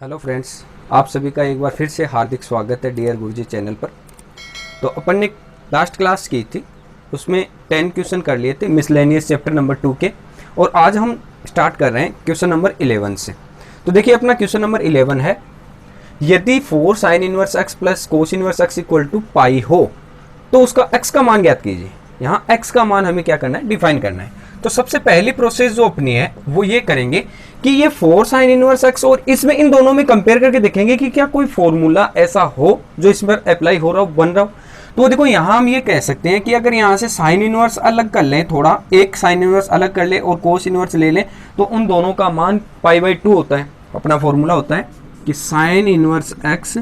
Hello friends, आप सभी का एक बार फिर से हार्दिक स्वागत है डियर गुरुजी चैनल पर। तो अपन ने लास्ट क्लास की थी, उसमें 10 क्वेश्चन कर लिए थे मिसलेनियस चैप्टर नंबर 2 के, और आज हम स्टार्ट कर रहे हैं क्वेश्चन नंबर 11 से। तो देखिए, अपना क्वेश्चन नंबर 11 है, यदि 4 sine inverse x plus cos inverse x equal to pi हो तो उसका एक्स का मान ज्ञात कीजिए। यहाँ एक्स का मान हमें क्या करना है, डिफाइन करना है। तो सबसे पहली प्रोसेस जो अपनी है वो ये करेंगे कि ये 4 साइन इनवर्स एक्स और इसमें इन दोनों में कंपेयर करके देखेंगे कि क्या कोई फॉर्मूला ऐसा हो जो इसमें अप्लाई हो रहा हो, बन रहा हो। तो देखो, यहाँ हम ये कह सकते हैं कि अगर यहाँ से साइन इनवर्स अलग कर लें, थोड़ा एक साइन इनवर्स अलग कर ले और कोस इनवर्स ले लें, तो उन दोनों का मान पाई/2 होता है। अपना फॉर्मूला होता है कि sign inverse x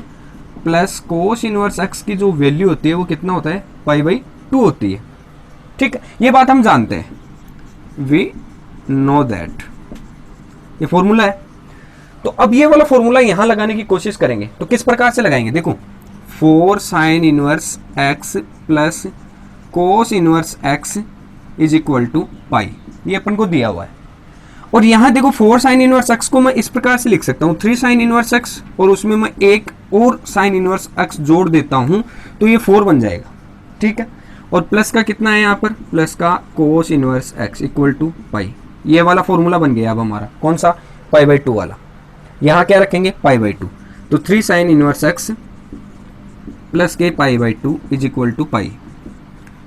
plus cos inverse x की जो वैल्यू होती है वो कितना होता है, पाई/2 होती है। ठीक है, ये बात हम जानते हैं, वी नो दैट, ये फॉर्मूला है। तो अब ये वाला फॉर्मूला यहां लगाने की कोशिश करेंगे। तो किस प्रकार से लगाएंगे, देखो 4 sine inverse x plus cos inverse x is equal to pi, ये अपन को दिया हुआ है। और यहां देखो 4 साइन इनवर्स एक्स को मैं इस प्रकार से लिख सकता हूं, 3 साइन इनवर्स एक्स और उसमें मैं एक और साइन इनवर्स एक्स जोड़ देता हूं तो ये 4 बन जाएगा। ठीक है, और प्लस का कितना है यहाँ पर, प्लस का cos inverse x equal to pi. ये वाला फॉर्मूला बन गया अब हमारा, कौन सा, पाई/2 वाला। यहाँ क्या रखेंगे, पाई/2। तो 3 साइन इनवर्स एक्स प्लस के पाई/2 इज इक्वल टू पाई।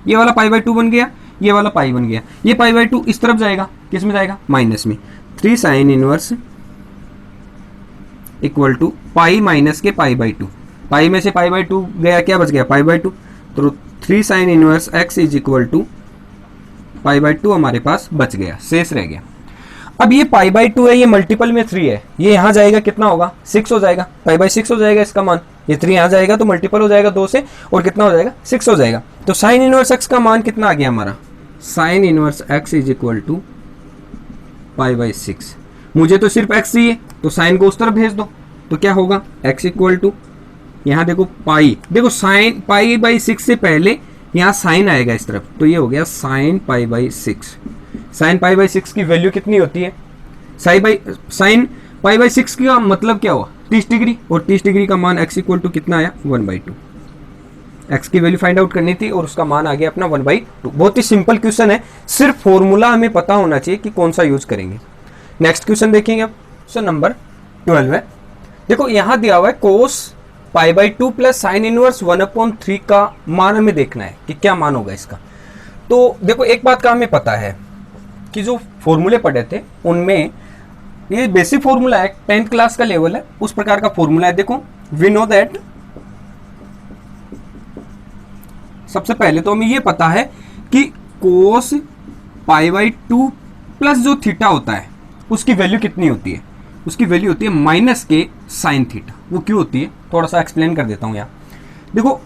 ये वाला पाई/2 बन गया, ये वाला पाई बन गया। ये पाई/2 इस तरफ जाएगा, किस में जाएगा, माइनस में। 3 sine inverse equal to pi minus के पाई/2। पाई में से पाई/2 गया, क्या बच गया, पाई/2। तो 3 sine inverse x is equal to पाई/2 हमारे पास बच गया, शेष रह गया। अब ये पाई/2 है, ये मल्टीपल में 3 है, ये यहाँ जाएगा, कितना होगा, 6 हो जाएगा, पाई/6 हो जाएगा इसका मान। ये 3 यहाँ जाएगा तो मल्टीपल हो जाएगा 2 से, और कितना हो जाएगा, 6 हो जाएगा। तो साइन इनवर्स एक्स का मान कितना आ गया हमारा, sine inverse x is equal to पाई/6। मुझे तो सिर्फ एक्स चाहिए, तो साइन को उस तरफ भेज दो, तो क्या होगा, एक्स इक्वल टू, यहाँ देखो पाई, देखो साइन पाई/6 से पहले यहाँ साइन आएगा इस तरफ, तो ये हो गया साइन पाई/6। साइन पाई/6 की वैल्यू कितनी होती है, साइन पाई/6 का मतलब क्या हुआ, 30 डिग्री, और 30 डिग्री का मान एक्स इक्वल टू कितना आया, 1/2। एक्स की वैल्यू फाइंड आउट करनी थी और उसका मान आ गया अपना 1/2। बहुत ही सिंपल क्वेश्चन है, सिर्फ फॉर्मूला हमें पता होना चाहिए कि कौन सा यूज करेंगे। नेक्स्ट क्वेश्चन देखेंगे अब, क्वेश्चन नंबर 12 है। देखो यहाँ दिया हुआ है कोस पाई/2 प्लस साइन इनवर्स 1/3 का मान हमें देखना है कि क्या मान होगा इसका। तो देखो, एक बात का हमें पता है कि जो फॉर्मूले पढ़े थे उनमें ये बेसिक फॉर्मूला है, 10th क्लास का लेवल है, उस प्रकार का फॉर्मूला है। देखो, वी नो दैट, सबसे पहले तो हमें ये पता है कि कोस पाई/2 प्लस जो थीटा होता है उसकी वैल्यू कितनी होती है, उसकी वैल्यू होती है माइनस के साइन थीटा। वो क्यों होती है, थोड़ा सा एक्सप्लेन कर देता हूं यहाँ। देखो,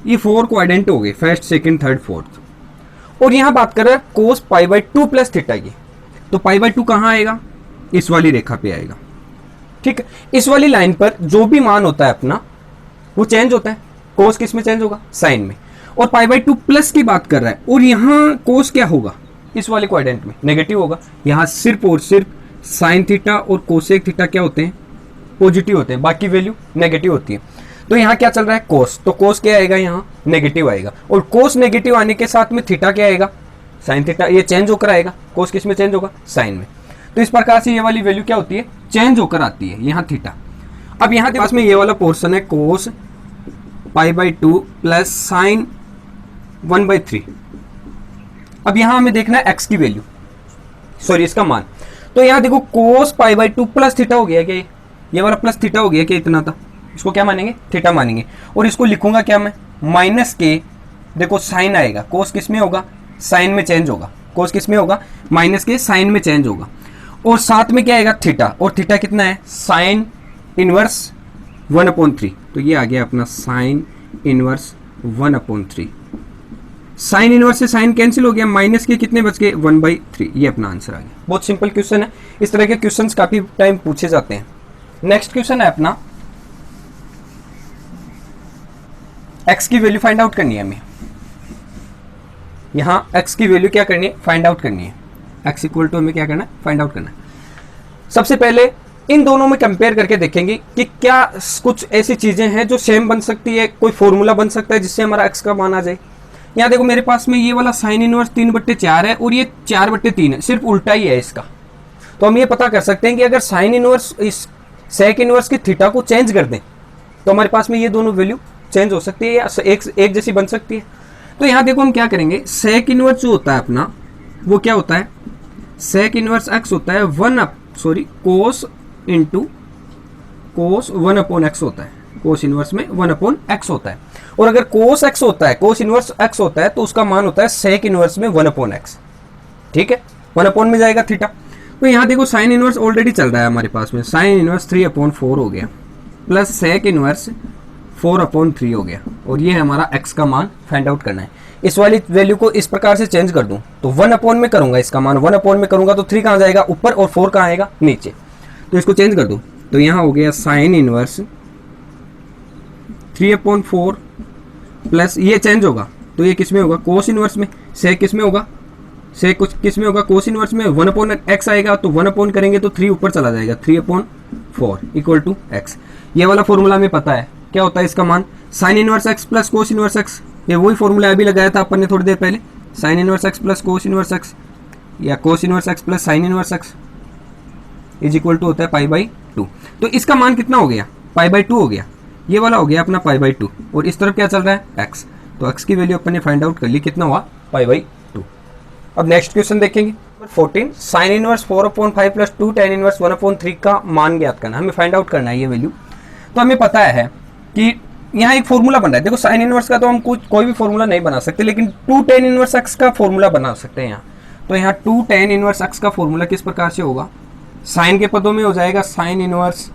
ये 4 क्वाड्रेंट हो गए, फर्स्ट सेकंड थर्ड फोर्थ, और यहाँ बात कर रहे हैं कोस पाई/2 प्लस थीटा की। तो पाई/2 कहाँ आएगा, इस वाली रेखा पे आएगा। ठीक है, इस वाली लाइन पर जो भी मान होता है अपना वो चेंज होता है। कोस किस में चेंज होगा, साइन में। और पाई/2 प्लस की बात कर रहा है, और यहाँ कोस क्या होगा, इस वाले क्वाड्रेंट में नेगेटिव होगा। यहाँ सिर्फ और सिर्फ साइन थीटा और कोसेक थीटा क्या होते हैं, पॉजिटिव होते हैं, बाकी वैल्यू नेगेटिव होती है। तो यहाँ क्या चल रहा है, कोस, तो कोस क्या आएगा, यहाँ नेगेटिव आएगा, और कोस नेगेटिव आने के साथ में थीटा क्या आएगा, साइन थीटा। ये चेंज होकर आएगा, कोस किस में चेंज होगा, साइन में। तो इस प्रकार से ये वाली वैल्यू क्या होती है, चेंज होकर आती है, यहाँ थीटा। अब यहाँ पास में ये वाला पोर्शन है कोस पाई/2 प्लस साइन 1/3। अब यहाँ हमें देखना है एक्स की वैल्यू, सॉरी इसका मान। तो यहाँ देखो कोस पाई/2 प्लस थीटा हो गया क्या, ये वाला प्लस थीटा हो गया क्या, इतना था, इसको क्या मानेंगे, थीटा मानेंगे। और इसको लिखूंगा क्या मैं, माइनस के, देखो साइन आएगा, कोस किस में होगा, साइन में चेंज होगा, कोस किस में होगा, माइनस के साइन में चेंज होगा, और साथ में क्या आएगा, थीटा, और थीटा कितना है, साइन इनवर्स 1/3। तो ये आ गया अपना साइन इनवर्स 1/3। साइन इनवर्स से साइन कैंसिल हो गया, माइनस के कितने बच गए, 1/3। ये अपना आंसर आ गया। बहुत सिंपल क्वेश्चन है, इस तरह के क्वेश्चंस काफी टाइम पूछे जाते हैं। नेक्स्ट क्वेश्चन है अपना, एक्स की वैल्यू फाइंड आउट करनी है हमें। यहां एक्स की वैल्यू क्या करनी है, फाइंड आउट करनी है। एक्स इक्वल टू हमें क्या करना है, फाइंड आउट करना है। सबसे पहले इन दोनों में कंपेयर करके देखेंगे कि क्या कुछ ऐसी चीज़ें हैं जो सेम बन सकती है, कोई फॉर्मूला बन सकता है जिससे हमारा एक्स का मान आ जाए। यहाँ देखो मेरे पास में ये वाला साइन इनवर्स 3/4 है और ये 4/3 है, सिर्फ उल्टा ही है इसका। तो हम ये पता कर सकते हैं कि अगर साइन इनवर्स इस सेक इनवर्स की थीटा को चेंज कर दें तो हमारे पास में ये दोनों वैल्यू चेंज हो सकती है या एक जैसी बन सकती है। तो यहाँ देखो हम क्या करेंगे, सेक इनवर्स जो होता है अपना वो क्या होता है, सेक इनवर्स एक्स होता है कोस इंटू कोस 1/x होता है, कोस इनवर्स में 1/x होता है। और अगर कोस एक्स होता है, कोस इनवर्स एक्स होता है, तो उसका मान होता है सेक इनवर्स में 1/x। ठीक है, 1 में जाएगा थीटा। तो यहाँ देखो साइन इनवर्स ऑलरेडी चल रहा है हमारे पास में, साइन इनवर्स 3/4 हो गया प्लस सेक इनवर्स 4/3 हो गया, और ये हमारा x का मान फाइंड आउट करना है। इस वाली वैल्यू को इस प्रकार से चेंज कर दूं तो 1 में करूंगा, इसका मान 1 में करूंगा तो 3 कहाँ जाएगा ऊपर और 4 कहाँ आएगा नीचे। तो इसको चेंज कर दूं तो यहाँ हो गया साइन इनवर्स 3/4 प्लस ये चेंज होगा तो ये किस में होगा, कोस इनवर्स में। सेक किस में होगा, सेक कुछ किस में होगा, कोस इनवर्स में। 1/x आएगा तो 1 करेंगे तो 3 ऊपर चला जाएगा, 3/4 इक्वल टू x। ये वाला फॉर्मूला हमें पता है क्या होता है इसका मान, sign inverse x plus cos inverse x। ये वही फॉर्मूला अभी लगाया था अपन ने थोड़ी देर पहले, sine inverse x plus cos inverse x या cos inverse x plus sine inverse x is equal to होता है π/2। तो इसका मान कितना हो गया, π/2 हो गया। ये वाला हो गया अपना π/2 और इस तरफ क्या चल रहा है x। तो x की वैल्यू अपन ने फाइंड आउट कर ली, कितना हुआ π/2। अब नेक्स्ट क्वेश्चन देखेंगे 14, sine inverse 4/5 plus 2 tan inverse 1/3 का मान ज्ञात करना, हमें फाइंड आउट करना है ये वैल्यू। तो हमें पता है कि यहाँ एक फॉर्मूला बन रहा है। देखो साइन इनवर्स का तो हम कोई भी फॉर्मूला नहीं बना सकते, लेकिन 2 tan इनवर्स x का फॉर्मूला बना सकते हैं यहाँ। तो यहाँ 2 tan इनवर्स x का फॉर्मूला किस प्रकार से होगा, साइन के पदों में हो जाएगा sine inverse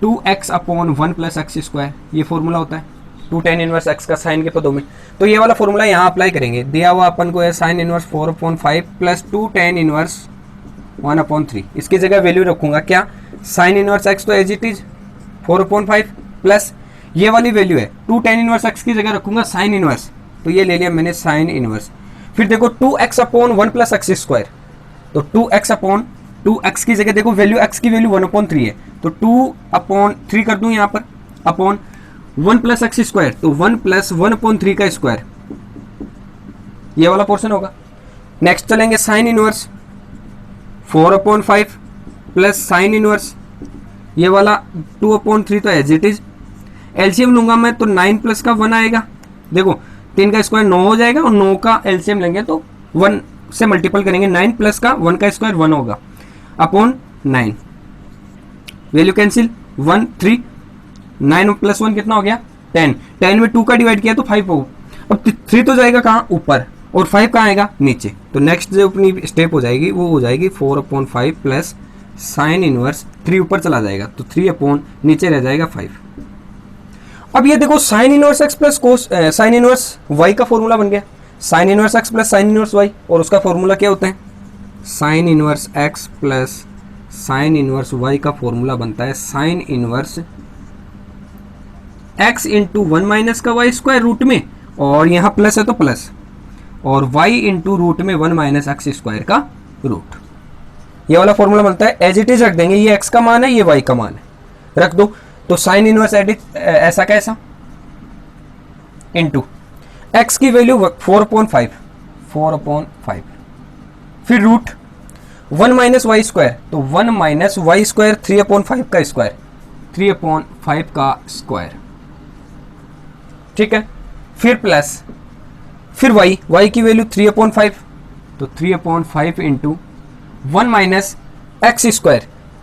2x/1 plus x², ये फॉर्मूला होता है 2 tan इनवर्स x का साइन के पदों में। तो ये वाला फॉर्मूला यहाँ अप्लाई करेंगे, दिया हुआ अपन को है sine inverse 4/5 plus 2 tan inverse 1/3। इसकी जगह वैल्यू रखूंगा क्या, साइन इनवर्स x तो एज इट इज 4/5 प्लस ये वाली वैल्यू है 2 tan इनवर्स x की जगह रखूंगा साइन इनवर्स, तो ये ले लिया मैंने साइन इनवर्स। फिर देखो 2x/1 प्लस x², तो 2x की जगह देखो वैल्यू x की वैल्यू 1/3 है, तो 2/3 कर दूं यहाँ पर अपॉन 1 प्लस x², तो 1 प्लस 1/3 का स्क्वायर, ये वाला पोर्शन होगा। नेक्स्ट चलेंगे sine inverse 4/5 plus sine inverse ये वाला 2/3, तो एज इट इज। एलसीएम लूंगा मैं तो 9 प्लस का 1 आएगा, देखो 3 का स्क्वायर 9 हो जाएगा और 9 का एलसीएम लेंगे तो 1 से मल्टीपल करेंगे, 9 प्लस का 1 का स्क्वायर 1 होगा अपॉन 9, वैल्यू कैंसिल 1 3, 9 प्लस 1 कितना हो गया 10, 10 में 2 का डिवाइड किया तो 5 होगा। अब 3 तो जाएगा कहाँ ऊपर और 5 कहाँ आएगा नीचे, तो नेक्स्ट जो अपनी स्टेप हो जाएगी वो हो जाएगी 4/5 प्लस साइन इनवर्स 3 ऊपर चला जाएगा तो 3 अपॉन नीचे रह जाएगा 5। अब ये देखो साइन इनवर्स x प्लस कोस साइन इनवर्स y का फॉर्मूला बन गया, sine inverse x plus sine inverse y, और उसका फॉर्मूला क्या होता है, sine inverse x plus sine inverse y का फॉर्मूला बनता है sine inverse x into 1 minus का y² रूट में, और यहाँ प्लस है तो प्लस, और y इंटू रूट में 1 माइनस x² का रूट, ये वाला फॉर्मूला बनता है। एज इट इज रख देंगे, ये x का मान है ये y का मान है, रख दो। तो साइन इनवर्स ऐसा कैसा इंटू x की वैल्यू 4/5 फिर रूट 1 माइनस y², तो 1 माइनस y² 3/5 का स्क्वायर, 3/5 का स्क्वायर, ठीक है। फिर प्लस फिर y की वैल्यू 3/5, तो 3/5 इंटू 1 माइनस x²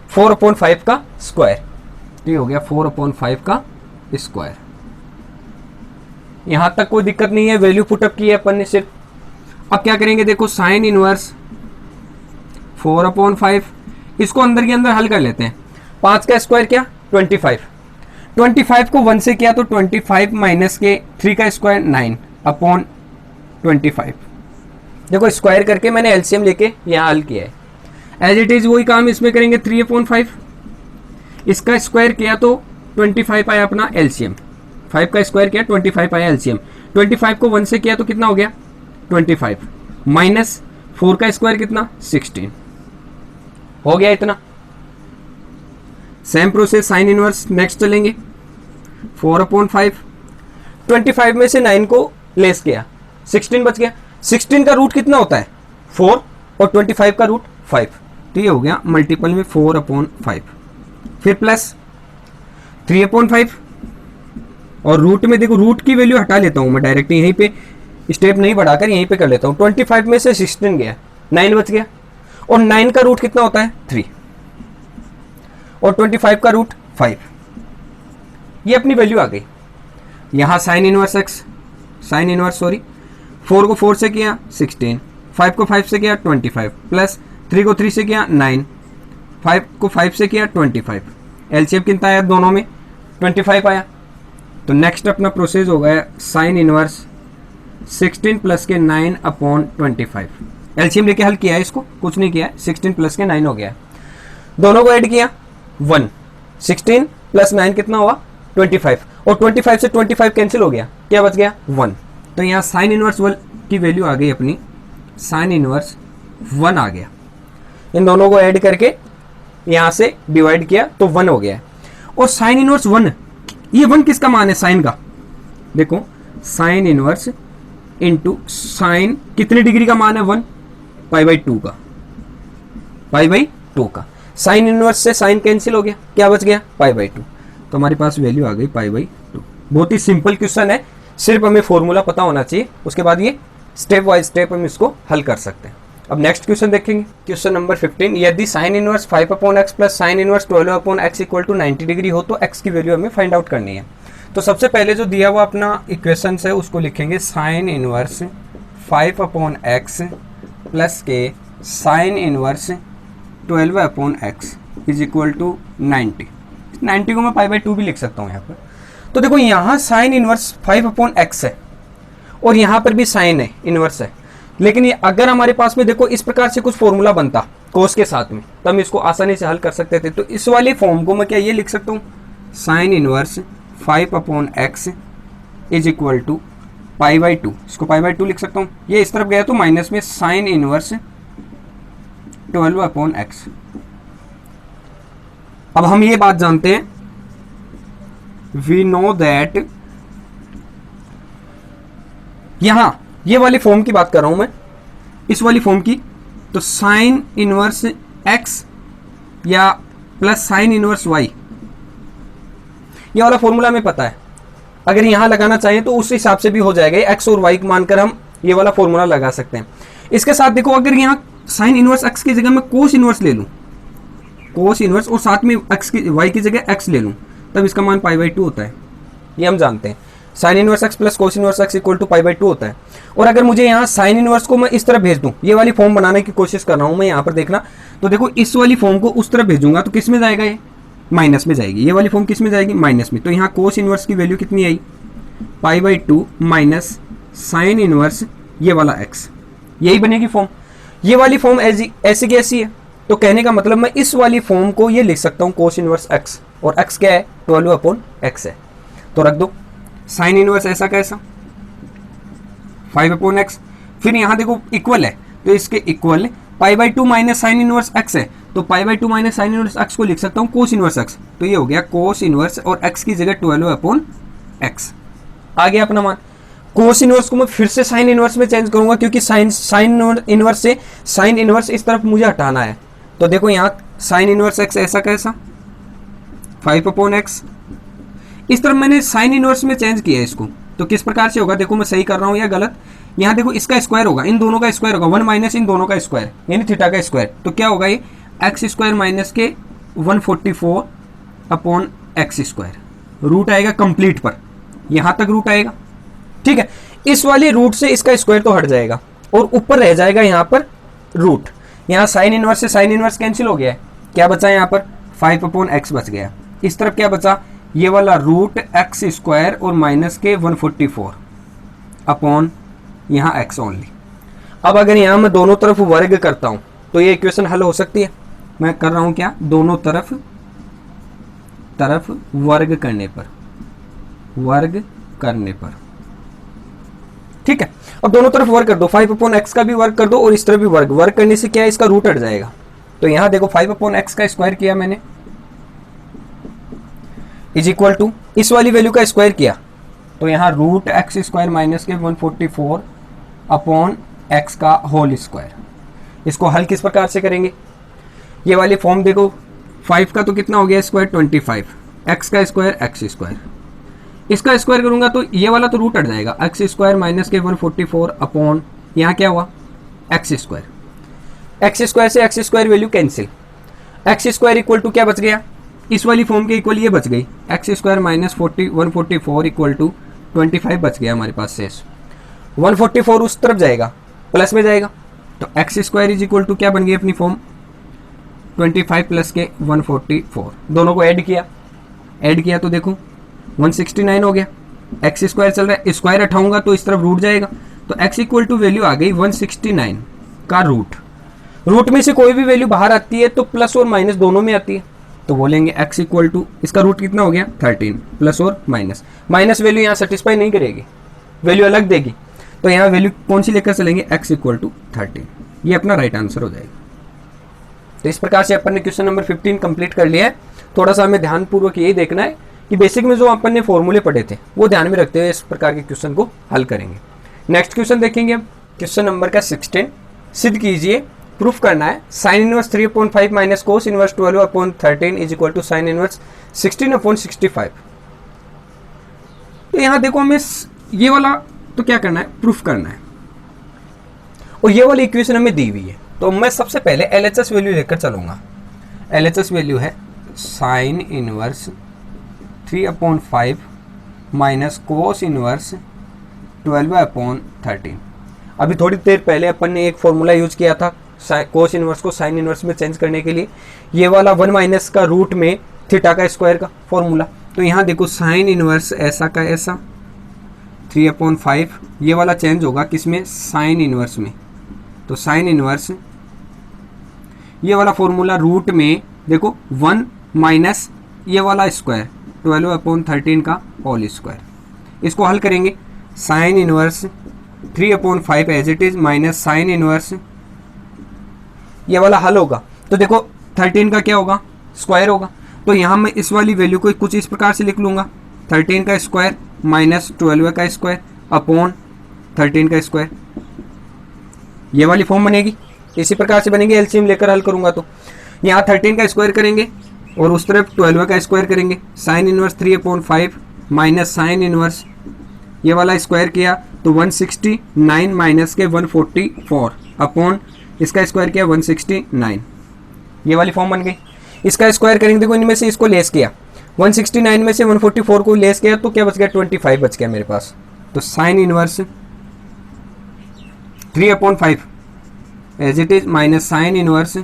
4/5 का स्क्वायर, ये हो गया 4/5 का स्क्वायर। यहां तक कोई दिक्कत नहीं है, वैल्यू पुटअप की है अपन ने सिर्फ। अब क्या करेंगे, देखो साइन इनवर्स 4/5, इसको अंदर के अंदर हल कर लेते हैं। 5 का स्क्वायर क्या 25 को 1 से किया तो 25 माइनस के 3 का स्क्वायर 9/25। देखो स्क्वायर करके मैंने एलसीएम लेके यहाँ हल किया है। एज इट इज वही काम इसमें करेंगे, 3/5 इसका स्क्वायर किया तो 25 आया अपना एलसीएम, 5 का स्क्वायर किया 25 आया एलसीएम। 25 को 1 से किया तो कितना हो गया 25 माइनस 4 का स्क्वायर कितना 16 हो गया इतना। Same process sine inverse next चलेंगे, 4/5, 25 में से 9 को लेस किया, 16 बच गया। 16 का रूट कितना होता है 4 और 25 का रूट 5, तो ये हो गया मल्टीपल में 4/5, फिर प्लस 3/5 और रूट में देखो रूट की वैल्यू हटा लेता हूं मैं डायरेक्ट, यहीं पे स्टेप नहीं बढ़ाकर यहीं पे कर लेता हूं। 25 में से 16 गया, 9 बच गया, और 9 का रूट कितना होता है 3 और 25 का रूट 5, ये अपनी वैल्यू आ गई। यहां sign inverse x, sine inverse sorry 4 को 4 से किया 16, 5 को 5 से किया 25, प्लस 3 को 3 से किया 9, 5 को 5 से किया 25, एलसीएम कितना आया दोनों में 25 आया। तो नेक्स्ट अपना प्रोसेस हो गया साइन इनवर्स 16 प्लस के 9/25, एलसीएम लेके हल किया है इसको, कुछ नहीं किया है, 16 प्लस के 9 हो गया, दोनों को ऐड किया 1, 16 प्लस 9 कितना हुआ 25, और 25 से 25 कैंसिल हो गया, क्या बच गया 1। तो यहाँ साइन इनवर्स 1 की वैल्यू आ गई अपनी, साइन इनवर्स 1 आ गया। इन दोनों को ऐड करके यहाँ से डिवाइड किया तो 1 हो गया। और साइन इनवर्स 1, ये 1 किसका मान है साइन का, देखो साइन इनवर्स इंटू साइन कितने डिग्री का मान है 1, π/2 का, π/2 का। साइन इनवर्स से साइन कैंसिल हो गया, क्या बच गया π/2, तो हमारे पास वैल्यू आ गई π/2। बहुत ही सिंपल क्वेश्चन है, सिर्फ हमें फॉर्मूला पता होना चाहिए, उसके बाद ये स्टेप बाय स्टेप हम इसको हल कर सकते हैं। अब नेक्स्ट क्वेश्चन देखेंगे, क्वेश्चन नंबर 15, यदि sine inverse 5/x plus sine inverse 12/x equal to 90 degree हो तो x की वैल्यू हमें फाइंड आउट करनी है। तो सबसे पहले जो दिया हुआ अपना इक्वेशन है उसको लिखेंगे साइन इनवर्स 5/x प्लस के sine inverse 12/x is equal to 90 को मैं π/2 भी लिख सकता हूँ यहाँ पर। तो देखो यहाँ साइन इनवर्स 5/x है और यहाँ पर भी साइन है इनवर्स है, लेकिन ये अगर हमारे पास में देखो इस प्रकार से कुछ फॉर्मूला बनता कोस के साथ में तब हम इसको आसानी से हल कर सकते थे। तो इस वाले फॉर्म को मैं क्या ये लिख सकता हूँ, sine inverse 5/x is equal to π/2, इसको π/2 लिख सकता हूँ। ये इस तरफ गया तो माइनस में साइन इनवर्स 12/x। अब हम ये बात जानते हैं, वी नो दैट, यहां ये वाली फॉर्म की बात कर रहा हूं मैं, इस वाली फॉर्म की, तो साइन इनवर्स x या प्लस साइन इनवर्स y, ये वाला फॉर्मूला हमें पता है। अगर यहां लगाना चाहें तो उस हिसाब से भी हो जाएगा, x और y मानकर हम ये वाला फॉर्मूला लगा सकते हैं। इसके साथ देखो अगर यहां साइन इनवर्स x की जगह मैं कोस इनवर्स ले लूं, कोस इनवर्स, और साथ में x की y की जगह x ले लूं, तब इसका मान π/2 होता है, ये हम जानते हैं। Sine inverse x plus cos inverse x equal to π/2 होता है। और अगर मुझे यहाँ साइन इनवर्स को मैं इस तरफ भेज दूं, ये वाली फॉर्म बनाने की कोशिश कर रहा हूं मैं, यहाँ पर देखना, तो देखो इस वाली फॉर्म को उस तरफ भेजूंगा तो किस में जाएगा, ये माइनस में जाएगी, ये वाली फॉर्म किस में जाएगी माइनस में। तो यहाँ कोस इनवर्स की वैल्यू कितनी आई π/2 माइनस साइन इनवर्स ये वाला x, यही बनेगी फॉर्म। ये वाली फॉर्म ऐसी की ऐसी है, तो कहने का मतलब मैं इस वाली फॉर्म को ये लिख सकता हूँ कोस इनवर्स x, और x क्या है 12/x है, तो रख दो साइन इनवर्स ऐसा कैसा 5/x। फिर यहाँ देखो इक्वल है तो इसके equal π/2 minus sine inverse x है, तो π/2 माइनस साइन इनवर्स x को लिख सकता हूँ कोस इनवर्स x, तो ये हो गया कोस इनवर्स और x की जगह 12/x आ गया अपना मान। कोस इनवर्स को मैं फिर से साइन इनवर्स में चेंज करूंगा क्योंकि साइन इनवर्स से साइन इनवर्स इस तरफ मुझे हटाना है। तो देखो यहाँ साइन इनवर्स x ऐसा कैसा 5/x, इस तरफ मैंने साइन इनवर्स में चेंज किया है इसको, तो किस प्रकार से होगा, देखो मैं सही कर रहा हूँ या गलत। यहाँ देखो इसका स्क्वायर होगा, इन दोनों का स्क्वायर होगा, 1 माइनस इन दोनों का स्क्वायर यानी थीटा का स्क्वायर, तो क्या होगा ये x² माइनस के 144/x², रूट आएगा कंप्लीट पर, यहाँ तक रूट आएगा, ठीक है। इस वाली रूट से इसका स्क्वायर तो हट जाएगा और ऊपर रह जाएगा यहाँ पर रूट। यहाँ साइन इनवर्स से साइन इनवर्स कैंसिल हो गया है, क्या बचा यहाँ पर 5/x बच गया। इस तरफ क्या बचा, ये वाला रूट x² और माइनस के 144 अपॉन यहाँ x ओनली। अब अगर यहाँ मैं दोनों तरफ वर्ग करता हूँ तो ये इक्वेशन हल हो सकती है। मैं कर रहा हूँ क्या, दोनों तरफ वर्ग करने पर, ठीक है। अब दोनों तरफ वर्ग कर दो, 5/x का भी वर्ग कर दो और इस तरफ भी वर्ग करने से क्या है, इसका रूट हट जाएगा। तो यहाँ देखो 5/x का स्क्वायर किया मैंने, इज इक्वल टू इस वाली वैल्यू का स्क्वायर किया तो यहाँ रूट एक्स स्क्वायर माइनस के 144 अपॉन एक्स का होल स्क्वायर। इसको हल किस प्रकार से करेंगे, ये वाली फॉर्म देखो, 5 का तो कितना हो गया स्क्वायर 25, एक्स का स्क्वायर एक्स स्क्वायर, इसका स्क्वायर करूंगा तो ये वाला तो रूट हट जाएगा, एक्स स्क्वायर माइनस के 144 अपॉन यहाँ क्या हुआ एक्स स्क्वायर। एक्स स्क्वायर से x square value cancel, x square equal to क्या बच गया, इस वाली फॉर्म के इक्वल ये बच गई, x square minus 144 equal to 25 बच गया हमारे पास शेष। 144 उस तरफ जाएगा प्लस में जाएगा तो x square is equal to क्या बन गई अपनी फॉर्म 25 प्लस के 144, दोनों को ऐड किया तो देखो 169 हो गया। एक्स स्क्वायर चल रहा है, स्क्वायर हटाऊंगा तो इस तरफ रूट जाएगा तो एक्स इक्वल टू वैल्यू आ गई 169 का रूट में से कोई भी वैल्यू बाहर आती है तो प्लस और माइनस दोनों में आती है तो बोलेंगे x इक्वल टू इसका रूट कितना हो गया 13, प्लस और माइनस वैल्यू यहाँ सेटिस्फाई नहीं करेगी, वैल्यू अलग देगी तो यहाँ वैल्यू कौन सी लेकर चलेंगे x इक्वल टू 13, ये अपना राइट आंसर हो जाएगा। तो इस प्रकार से अपन ने क्वेश्चन नंबर 15 कंप्लीट कर लिया है। थोड़ा सा हमें ध्यानपूर्वक यही देखना है कि बेसिक में जो अपन ने फॉर्मूले पढ़े थे वो ध्यान में रखते हुए इस प्रकार के क्वेश्चन को हल करेंगे। नेक्स्ट क्वेश्चन देखेंगे अब, क्वेश्चन नंबर का 16, सिद्ध कीजिए, प्रूफ करना है sine inverse 3/5 minus cos inverse 12/13 is equal to sine inverse 16/65। तो यहाँ देखो हमें ये वाला तो क्या करना है, प्रूफ करना है और ये वाली इक्वेशन हमें दी हुई है तो मैं सबसे पहले LHS वैल्यू लेकर चलूंगा। LHS वैल्यू है sine inverse 3/5 minus cos inverse 12/13। अभी थोड़ी देर पहले अपन ने एक फॉर्मूला यूज किया था कोस इनवर्स को साइन इनवर्स में चेंज करने के लिए, ये वाला 1 माइनस का रूट में थीटा का स्क्वायर का फॉर्मूला। तो यहाँ देखो साइन इनवर्स ऐसा का ऐसा 3/5, ये वाला चेंज होगा किसमें, साइन इनवर्स में। तो साइन इनवर्स ये वाला फॉर्मूला रूट में देखो 1 माइनस ये वाला स्क्वायर 12/13 का होल स्क्वायर। इसको हल करेंगे, sine inverse 3/5 as it is minus sine inverse, ये वाला हल होगा तो देखो 13 का क्या होगा, स्क्वायर होगा। तो यहाँ मैं इस वाली वैल्यू को कुछ इस प्रकार से लिख लूँगा, 13 का स्क्वायर माइनस 12 का स्क्वायर अपॉन 13 का स्क्वायर, ये वाली फॉर्म बनेगी। इसी प्रकार से बनेगी, एलसीएम लेकर हल करूँगा तो यहाँ 13 का स्क्वायर करेंगे और उस तरफ 12 का स्क्वायर करेंगे, sine inverse 3/5 minus sine inverse, ये वाला स्क्वायर किया तो 169 माइनस के 144 अपॉन इसका स्क्वायर किया 169, ये वाली फॉर्म बन गई। इसका स्क्वायर करेंगे, देखो इनमें से इसको लेस किया, 169 में से 144 को लेस किया तो क्या बच गया 25 बच गया मेरे पास। तो sine inverse 3/5 as it is minus sine inverse,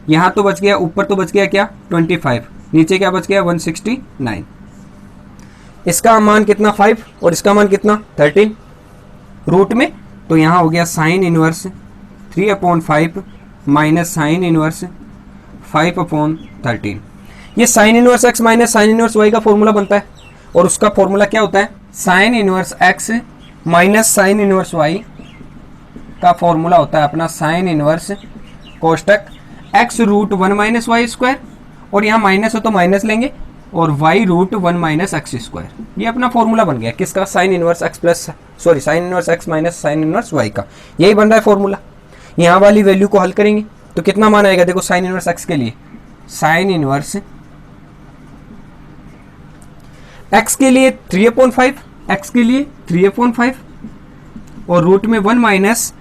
यहाँ तो बच गया, ऊपर तो बच गया क्या 25, नीचे क्या बच गया 169। इसका मान कितना 5 और इसका मान कितना 13 रूट में, तो यहाँ हो गया sine inverse 3/5 minus sine inverse 5/13। ये sine inverse x minus sine inverse y का फॉर्मूला बनता है और उसका फॉर्मूला क्या होता है, sine inverse x minus sine inverse y का फॉर्मूला होता है अपना साइन इनवर्स कोष्टक x root 1 minus y square, और यहाँ माइनस हो तो माइनस लेंगे और y root 1 minus x square, ये अपना फॉर्मूला बन गया किसका, sign inverse x plus sorry sine inverse x minus sine inverse y का, यही बन रहा है फॉर्मूला। यहाँ वाली वैल्यू को हल करेंगे तो कितना मान आएगा, देखो साइन इनवर्स x के लिए साइन इनवर्स x के लिए 3/5, x के लिए 3/5 और रूट में 1 माइनस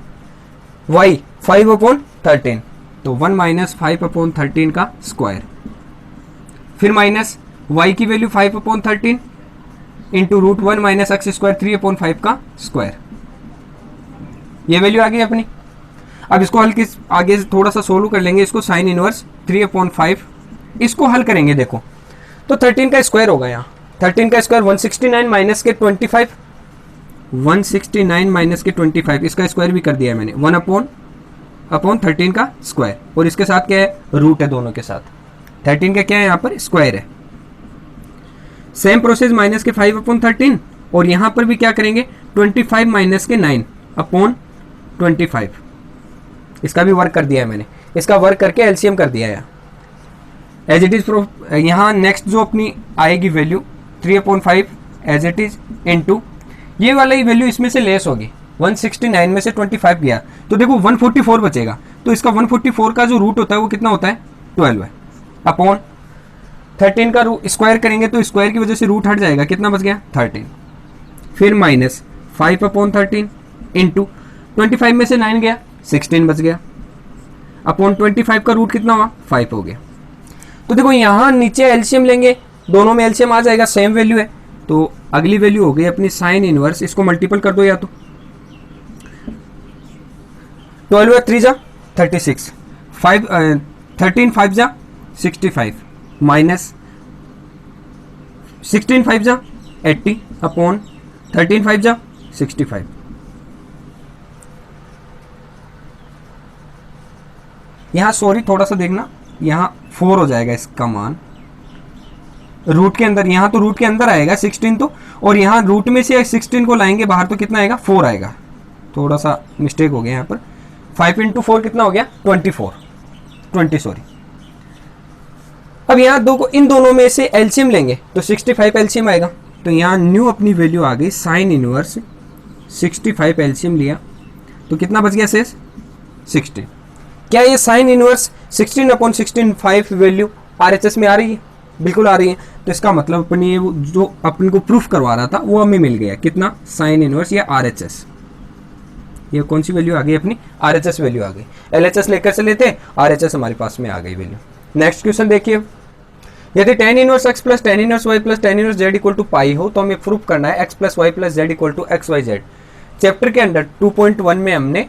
y 5/13, तो 1 माइनस 5/13 का स्क्वायर, फिर माइनस y की value 5/13 into root 1 minus x square 3/5 का स्क्वायर, ये वैल्यू आ गई अपनी। अब इसको हल किस आगे से थोड़ा सा सोल्व कर लेंगे, इसको साइन इनवर्स 3/5 इसको हल करेंगे, देखो तो 13 का स्क्वायर होगा, यहाँ 13 का स्क्वायर 169 माइनस के 25, 169 माइनस के 25, इसका स्क्वायर भी कर दिया है मैंने, 1/13 का स्क्वायर, और इसके साथ क्या है रूट है, दोनों के साथ 13 का क्या है यहाँ पर स्क्वायर है। सेम प्रोसेस माइनस के 5/13 और यहाँ पर भी क्या करेंगे 25 माइनस के 9/25, इसका भी वर्क कर दिया है मैंने, इसका वर्क करके एलसीएम कर दिया है। As it is proof. यहाँ नेक्स्ट जो अपनी आएगी value 3/5 as it is into ये वाला ही वैल्यू इसमें से लेस होगी, 169 में से 25 गया तो देखो 144 बचेगा। तो इसका 144 का जो रूट होता है वो कितना होता है 12 है, अपॉन 13 का स्क्वायर करेंगे तो स्क्वायर की वजह से रूट हट जाएगा, कितना बच गया 13, फिर माइनस 5/13 इंटू 25 में से 9 गया 16 बच गया, अपॉन 25 का रूट कितना हुआ 5 हो गया। तो देखो यहाँ नीचे एलसीएम लेंगे, दोनों में एलसीएम आ जाएगा, सेम वैल्यू है। तो अगली वैल्यू हो गई अपनी साइन इनवर्स, इसको मल्टीपल कर दो या तो 12 या 3 जा 36, 13 5 जा 65 माइनस 16 5 जा 80 अपॉन 13 5 जा 65। यहाँ सॉरी थोड़ा सा देखना, यहाँ 4 हो जाएगा इसका मान रूट के अंदर, यहाँ तो रूट के अंदर आएगा 16 तो, और यहाँ रूट में से 16 को लाएंगे बाहर तो कितना आएगा 4 आएगा, थोड़ा सा मिस्टेक हो गया यहाँ पर। 5 × 4 कितना हो गया 20 सॉरी। अब यहाँ इन दोनों में से एलसीएम लेंगे तो 65 एलसीएम आएगा। तो यहाँ न्यू अपनी वैल्यू आ गई साइन इनवर्स 65 एलसीएम लिया तो कितना बच गया शेष 16। क्या ये साइन इनवर्स 16/16 वैल्यू आरएचएस में आ रही है? बिल्कुल आ रही है। तो इसका मतलब अपनी ये जो अपन को प्रूफ करवा रहा था वो हमें मिल गया, कितना साइन इनवर्स या आरएचएस। ये कौन सी वैल्यू आ गई अपनी आरएचएस वैल्यू आ गई, एलएचएस लेकर से लेते आरएचएस हमारे पास में आ गई वैल्यू। नेक्स्ट क्वेश्चन देखिए, यदि tan inverse x plus tan inverse y plus tan inverse z equal to pi हो तो हमें प्रूफ करना है x plus y plus z equal to x y z. Chapter के अंदर 2.1 में हमने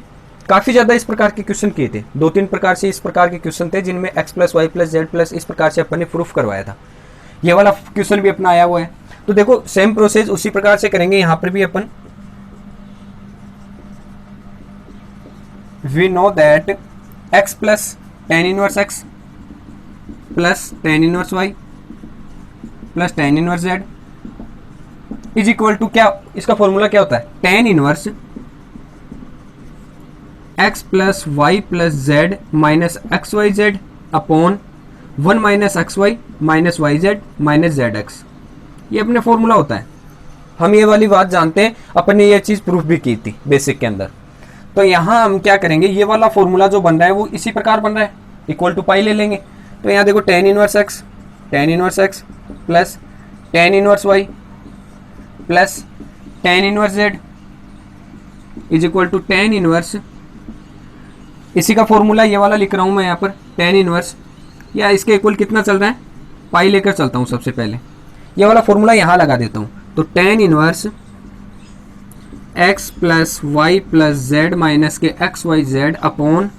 काफ़ी ज़्यादा इस प्रकार के क्वेश्चन किए थे, 2-3 प्रकार से इस प्रकार के क्वेश्चन थे जिनमें x plus y plus z plus इस प्रकार से अपन ने प्रूफ करवाया था। ये वाला क्वेश्चन भी अपना आया हुआ है। तो देखो सेम प्रोसेस उसी प्रकार से करेंगे यहाँ पर भी अपन। We know that x plus tan inverse x plus tan inverse y plus tan inverse z is equal to क्या, इसका फॉर्मूला क्या होता है tan inverse x plus y plus z minus x y z upon 1 minus x y minus y z minus z x. ये अपने formula होता है। हम ये वाली बात जानते हैं, अपन ने ये चीज़ प्रूफ भी की थी बेसिक के अंदर। तो यहाँ हम क्या करेंगे, ये वाला फॉर्मूला जो बन रहा है वो इसी प्रकार बन रहा है, इक्वल टू पाई ले लेंगे। तो यहाँ देखो tan inverse x plus tan inverse y plus tan inverse z is equal to tan inverse, इसी का फॉर्मूला ये वाला लिख रहा हूँ मैं यहाँ पर tan इनवर्स, या इसके इक्वल कितना चल रहा है पाई लेकर चलता हूँ। सबसे पहले ये वाला फॉर्मूला यहाँ लगा देता हूँ। तो tan inverse x plus y plus z minus के x y z upon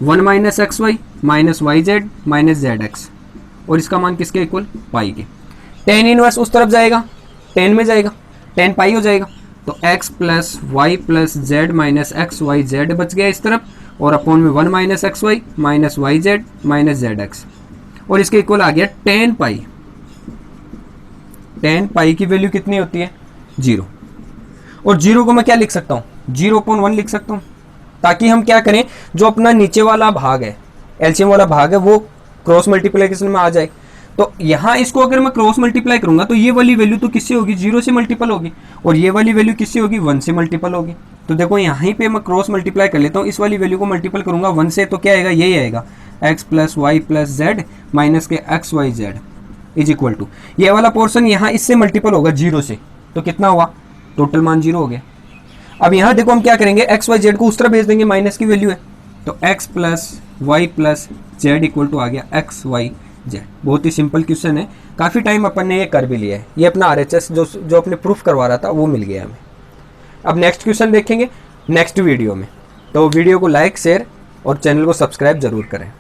1 minus x y minus y z minus z x, और इसका मान किसके इक्वल पाई के। tan इनवर्स उस तरफ जाएगा, tan में जाएगा, tan पाई हो जाएगा। तो x plus y plus z minus x y z बच गया इस तरफ, और अपॉन में 1 minus x y minus y z minus z x, और इसके इक्वल आ गया tan पाई। tan पाई की वैल्यू कितनी होती है 0, और 0 को मैं क्या लिख सकता हूँ 0/1 लिख सकता हूँ, ताकि हम क्या करें जो अपना नीचे वाला भाग है एलसीएम वाला भाग है वो क्रॉस मल्टीप्लिकेशन में आ जाए। तो यहाँ इसको अगर मैं क्रॉस मल्टीप्लाई करूंगा तो ये वाली वैल्यू तो किससे होगी 0 से मल्टीपल होगी, और ये वाली वैल्यू किससे होगी 1 से मल्टीपल होगी। तो देखो यहीं पे मैं क्रॉस मल्टीप्लाई कर लेता हूँ, इस वाली वैल्यू को मल्टीपल करूंगा 1 से तो क्या आएगा यही आएगा x plus y plus z minus के x y z is equal to, ये वाला पोर्सन यहाँ इससे मल्टीपल होगा 0 से, तो कितना हुआ टोटल मान 0 हो गया। अब यहाँ देखो हम क्या करेंगे एक्स वाई जेड को उस तरह भेज देंगे, माइनस की वैल्यू है तो x plus y plus z equal to आ गया एक्स वाई जेड। बहुत ही सिंपल क्वेश्चन है, काफ़ी टाइम अपन ने ये कर भी लिया है। ये अपना आरएचएस जो अपने प्रूफ करवा रहा था वो मिल गया हमें। अब नेक्स्ट क्वेश्चन देखेंगे नेक्स्ट वीडियो में, तो वीडियो को लाइक शेयर और चैनल को सब्सक्राइब जरूर करें।